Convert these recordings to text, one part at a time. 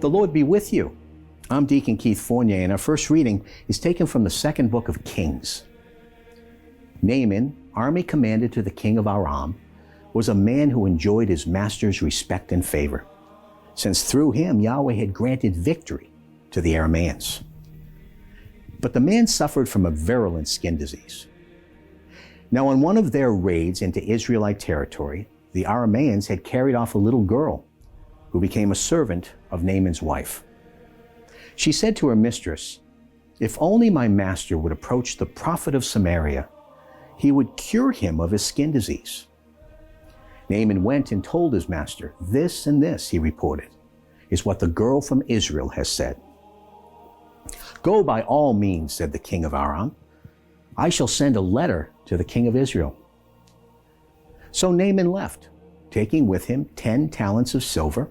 The Lord be with you. I'm Deacon Keith Fournier, and our first reading is taken from the second book of Kings. Naaman, army commander to the king of Aram, was a man who enjoyed his master's respect and favor, since through him Yahweh had granted victory to the Arameans. But the man suffered from a virulent skin disease. Now, on one of their raids into Israelite territory, the Arameans had carried off a little girl who became a servant of Naaman's wife. She said to her mistress, "If only my master would approach the prophet of Samaria, he would cure him of his skin disease." Naaman went and told his master, "This and this," he reported, "is what the girl from Israel has said." "Go by all means," said the king of Aram. "I shall send a letter to the king of Israel." So Naaman left, taking with him 10 talents of silver,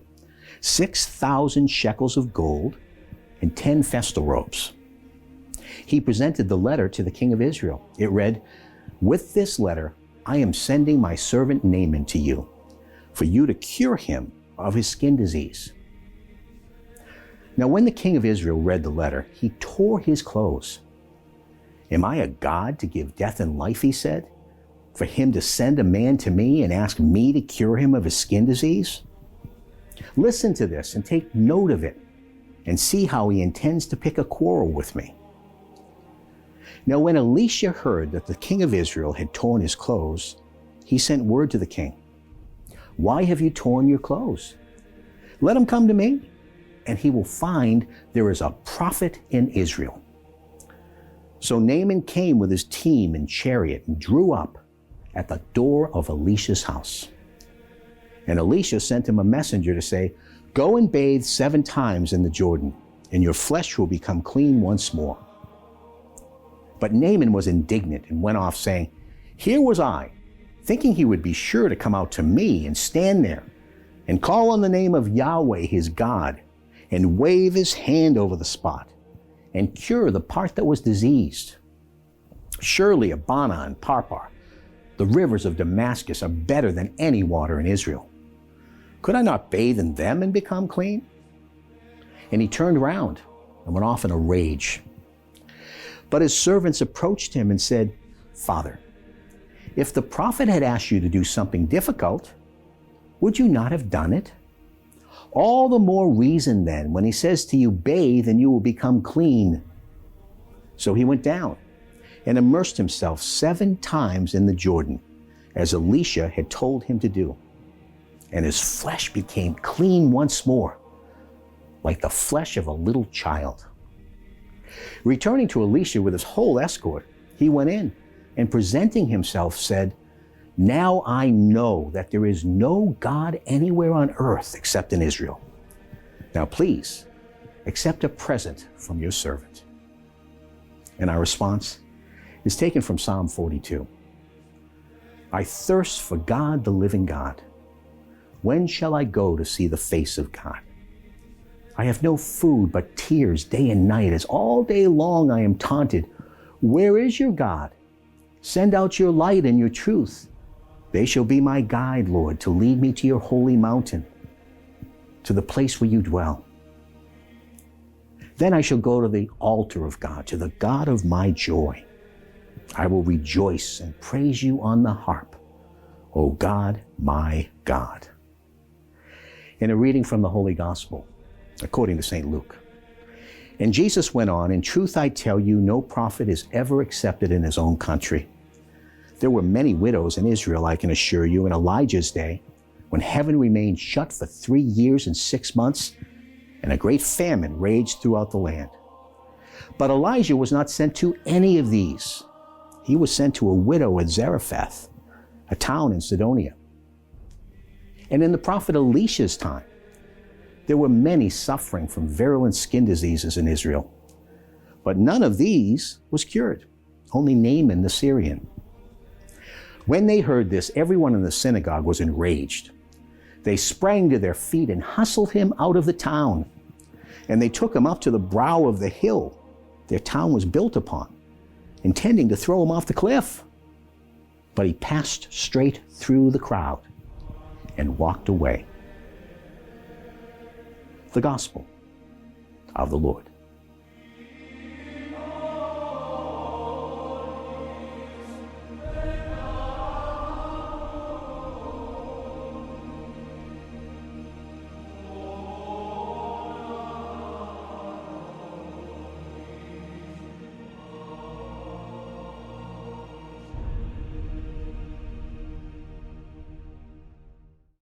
6,000 shekels of gold, and 10 festal robes. He presented the letter to the king of Israel. It read, "With this letter, I am sending my servant Naaman to you, for you to cure him of his skin disease." Now, when the king of Israel read the letter, he tore his clothes. "Am I a god to give death and life," he said, "for him to send a man to me and ask me to cure him of his skin disease?" Listen to this and take note of it, and see how he intends to pick a quarrel with me. Now, when Elisha heard that the king of Israel had torn his clothes, he sent word to the king, "Why have you torn your clothes? Let him come to me, and he will find there is a prophet in Israel." So Naaman came with his team and chariot and drew up at the door of Elisha's house. And Elisha sent him a messenger to say, "Go and bathe 7 times in the Jordan, and your flesh will become clean once more." But Naaman was indignant and went off, saying, "Here was I, thinking he would be sure to come out to me and stand there and call on the name of Yahweh his God and wave his hand over the spot and cure the part that was diseased. Surely Abana and Parpar, the rivers of Damascus, are better than any water in Israel. Could I not bathe in them and become clean?" And he turned round and went off in a rage. But his servants approached him and said, "Father, if the prophet had asked you to do something difficult, would you not have done it? All the more reason then when he says to you, 'Bathe and you will become clean.'" So he went down and immersed himself 7 times in the Jordan, as Elisha had told him to do. And his flesh became clean once more, like the flesh of a little child. Returning to Elisha with his whole escort, he went in and presenting himself said, "Now I know that there is no God anywhere on earth except in Israel. Now please accept a present from your servant." And our response is taken from Psalm 42. "I thirst for God, the living God. When shall I go to see the face of God? I have no food but tears day and night, as all day long I am taunted. Where is your God? Send out your light and your truth. They shall be my guide, Lord, to lead me to your holy mountain, to the place where you dwell. Then I shall go to the altar of God, to the God of my joy. I will rejoice and praise you on the harp, O God, my God." In a reading from the Holy Gospel, according to St. Luke. And Jesus went on, "In truth I tell you, no prophet is ever accepted in his own country. There were many widows in Israel, I can assure you, in Elijah's day, when heaven remained shut for 3 years and 6 months, and a great famine raged throughout the land. But Elijah was not sent to any of these. He was sent to a widow at Zarephath, a town in Sidonia. And in the prophet Elisha's time, there were many suffering from virulent skin diseases in Israel. But none of these was cured, only Naaman the Syrian. When they heard this, everyone in the synagogue was enraged. They sprang to their feet and hustled him out of the town. And they took him up to the brow of the hill their town was built upon, intending to throw him off the cliff. But he passed straight through the crowd and walked away. The Gospel of the Lord.